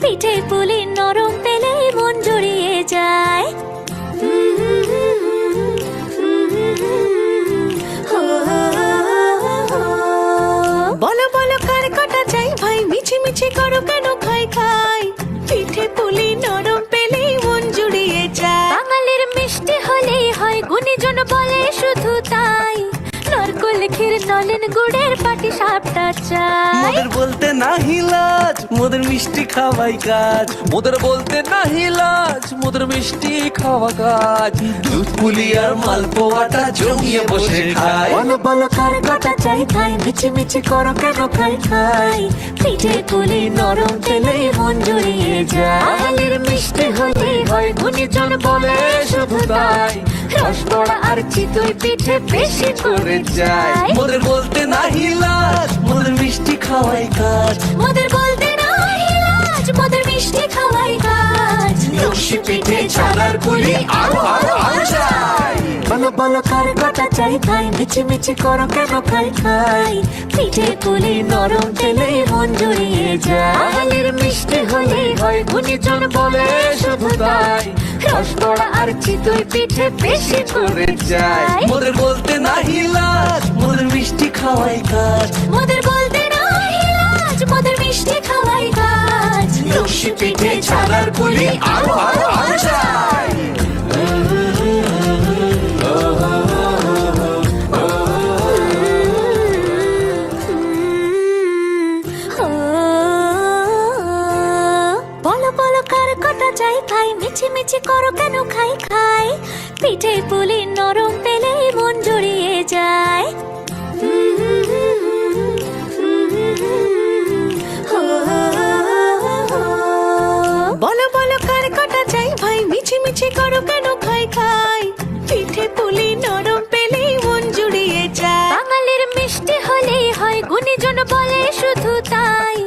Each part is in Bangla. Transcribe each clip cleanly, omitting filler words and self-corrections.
পিঠে পুলি নরম পেলে মন জুড়িয়ে যায়। বলো বলো কার কটা চাই ভাই, মিছি মিছি করো কেন খাই খাই, পিঠে পুলি নরম পেলে মন জুড়িয়ে যায়। বাঙালির মিষ্টি হলেই হয়, গুণীজন বলে শুধু তাই, নরকোল ক্ষীর নলেন গুড়ের পাটি সাপটা চাই। মোদের বলতে নাহি লাজ, মোদের মিষ্টি খাওয়াই কাজ। মোদের বলতে নাহি লাজ, মোদের মিষ্টি খাওয়া কাজ। দুধ পুলি আর মালপোয়াটা জমিয়ে বসে খায়। বলো বলো কার কটা চাই ভাই, মিছি মিছি করো কেন খাই খাই, পিঠে পুলি নরম পেলে মন জুড়িয়ে যায়। বাঙালির মিষ্টি হলেই হয়, গুণীজন বলে শুধু তাই, রসবড়া আর চিতই পিঠে বেশি করে যায়। মোদের বলতে নাহি লাজ, মোদের মিষ্টি খাওয়াই কাজ। মোদের বলতে নাই লাজ, মোদের মিষ্টি খাওয়াই কাজ। লস্যি পিঠে ছানার পুলি আরো আরো আরো চাই। বলো বলো কার কটা চাই ভাই, মিছি মিছি করো কেন খাই খাই, পিঠে পুলি নরম পেলে মন জুড়িয়ে যায়। বাঙালির মিষ্টি হলেই হয়, গুণীজন বলে শুধু তাই, রসবড়া আর চিতই পিঠে বেশি করে যায়। মোদের বলতে নাহি লাজ, মোদের মিষ্টি খাওয়াই কাজ। মোদের বলতে নাই লাজ, মোদের মিষ্টি খাওয়াই কাজ। লস্যি পিঠে ছানার পুলি আরো আরো আরো চাই। বলো বলো কার কটা চাই ভাই, মিছি মিছি করো কেন খাই খাই, পিঠে পুলি নরম পেলে মন জুড়িয়ে যায়। বলো বলো কার কটা চাই ভাই, মিছি মিছি করো কেন খাই খাই, পিঠে পুলি নরম পেলে মন জুড়িয়ে যায়। বাঙালির মিষ্টি হলেই হয়, গুণীজন বলে শুধু তাই,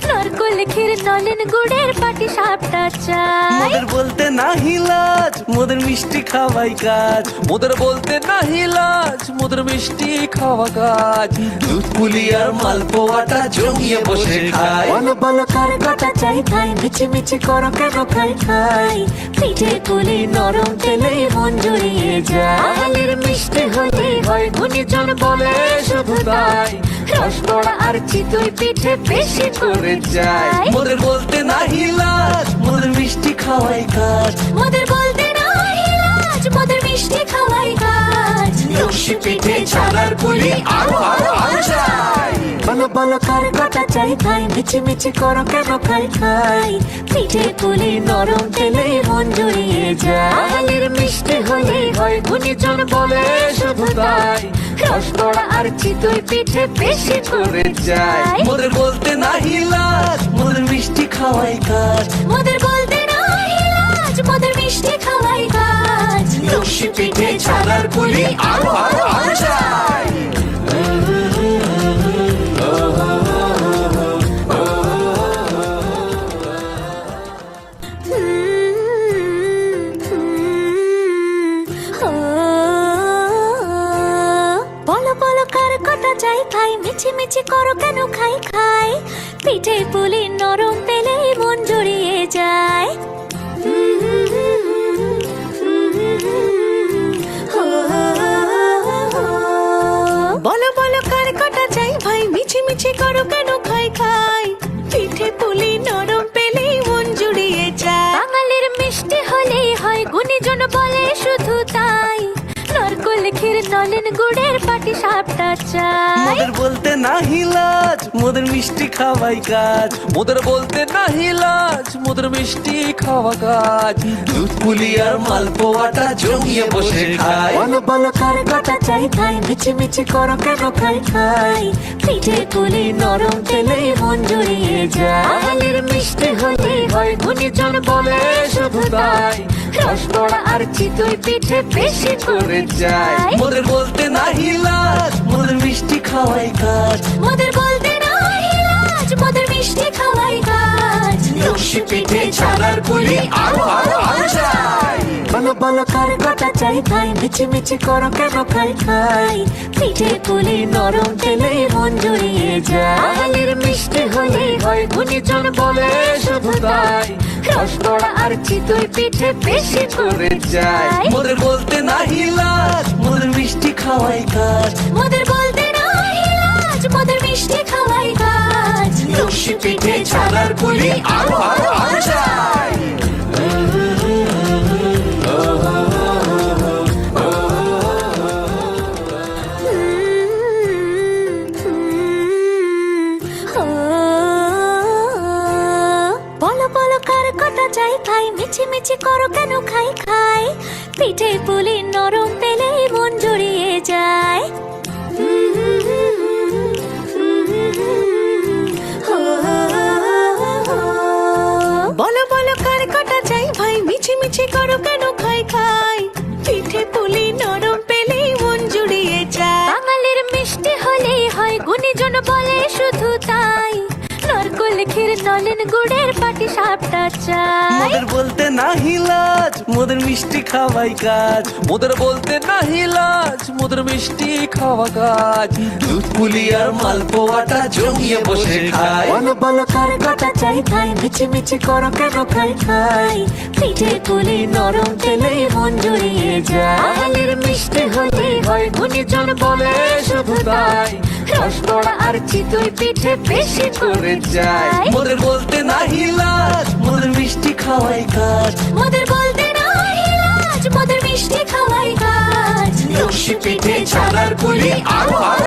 নরকোল ক্ষীর নলেন গুড়ের পাটি সাপটা চাই। মোদের বলতে নাহি লাজ, মোদের মিষ্টি খাওয়াই কাজ। মোদের বলতে নাহি লাজ, মোদের মিষ্টি খাওয়া কাজ। দুধ পুলি আর মালপোয়াটা জমিয়ে বসে খায়। বলো বলো কার কটা চাই ভাই, মিছি মিছি করো কেন খাই খাই, পিঠে পুলি নরম পেলে মন জুড়িয়ে যায়। বাঙালির মিষ্টি হলেই হয়, গুণীজন বলে শুধু তাই, রসবড়া আর চিতই পিঠে বেশি করে যায়। মোদের বলতে নাহি লাজ, মোদের মিষ্টি খাওয়াই কাজ। মোদের বলতে নাই লাজ, মোদের মিষ্টি খাওয়াই কাজ। লস্যি পিঠে ছানার পুলি আরো আরো আরো চাই। বলো বলো কার কটা চাই ভাই, মিছি মিছি করো কেন খাই খাই, পিঠে পুলি নরম পেলে মন জুড়িয়ে যায়। বাঙালির মিষ্টি হলেই হয়, গুণীজন বলে শুধু তাই, রসবড়া আর চিতই পিঠে বেশি করে যায়। মোদের বলতে নাহি লাজ, মোদের মিষ্টি খাওয়াই কাজ। মোদের বলতে নাই লাজ, মোদের মিষ্টি খাওয়াই কাজ। লস্যি পিঠে ছানার পুলি আরো আরো আরো চাই। বলো বলো কার কটা চাই ভাই, মিছি মিছি করো কেন খাই খাই, পিঠে পুলি নরম পেলে মন জুড়িয়ে যায়। বলো বলো কার কটা চাই ভাই, মিছি মিছি করো কেন খাই খাই, পিঠে পুলি নরম পেলে মন জুড়িয়ে যায়। বাঙালির মিষ্টি হলেই হয়, গুণীজন বলে শুধু তাই, নরকোল ক্ষীর নলেন গুড়ের পাটি সাপটা চাই। মোদের বলতে নাহি লাজ, মোদের মিষ্টি খাওয়াই কাজ। মোদের বলতে নাহি লাজ, মোদের মিষ্টি খাওয়া কাজ। দুধ পুলি আর মালপোয়াটা জমিয়ে বসে খায়। বলো বলো কার কটা চাই ভাই, মিছি মিছি করো কেন খাই খাই, পিঠে পুলি নরম পেলে মন জুড়িয়ে যায়। বাঙালির মিষ্টি হলেই হয়, গুণীজন বলে শুধু তাই, রসবড়া আর চিতই পিঠে বেশি করে যায়। মোদের বলতে নাহি লাজ, মোদের মিষ্টি খাওয়াই কাজ। মোদের বলতে নাই লাজ, মোদের মিষ্টি খাওয়াই কাজ। লস্যি পিঠে ছানার পুলি আরো আরো আরো চাই। বলো বলো কার কটা চাই ভাই মিছি মিছি করো কেন খাই খাই পিঠে পুলি নরম তেলে মন জুড়িয়ে যায় বাঙালির মিষ্টি হলেই হয় গুণীজন বলে শুধু তাই রসগোড়া আর চিতই পিঠে বেশি করে যায় মোদের বলতে নাহি লাজ মোদের মিষ্টি খাওয়াই কাজ মোদের বলতে নাই লাজ মোদের মিষ্টি খাওয়াই কাজ লস্যি পিঠে ছানার পুলি আরো আরো আরো চাই বলো বলো কার কটা চাই খাই মিছি মিছি করো কেন খাই খাই পিঠে পুলি নরম তেলে মন জুড়িয়ে যায় বলো বলো কার কটা চাই ভাই মিছি মিছি করো কেন খাই খাই পিঠে পুলি নরম পেলে মন জুড়িয়ে যায় বাঙালির মিষ্টি হলেই হয় গুণীজন বলে শুধু তাই নরকল ক্ষীর নলেন গুড়ের পাটি সাপটা চাই মোদের বলতে নাহি লাজ মোদের মিষ্টি খাওয়াই কাজ মোদের বলতে নাহি লাজ মোদের মিষ্টি খাওয়া কাজ দুধ পুলি আর মালপোয়াটা জমিয়ে বসে খায় বলো বলো কার কটা চাই খাই মিছি মিছি করো কেন খাই খাই পিঠে পুলি নরম তেলে মন জুড়িয়ে যায় বাঙালির মিষ্টি হলেই হয় গুণীজন বলে শুধু তাই রসগোড়া আর চিতই পিঠে বেশি করে যায় মোদের বলতে নাহি লাজ মোদের মিষ্টি খাওয়াই কাজ মোদের বলতে নাই লাজ মোদের মিষ্টি খাওয়াই কাজ লস্যি পিঠে ছানার পুলি আরো আরো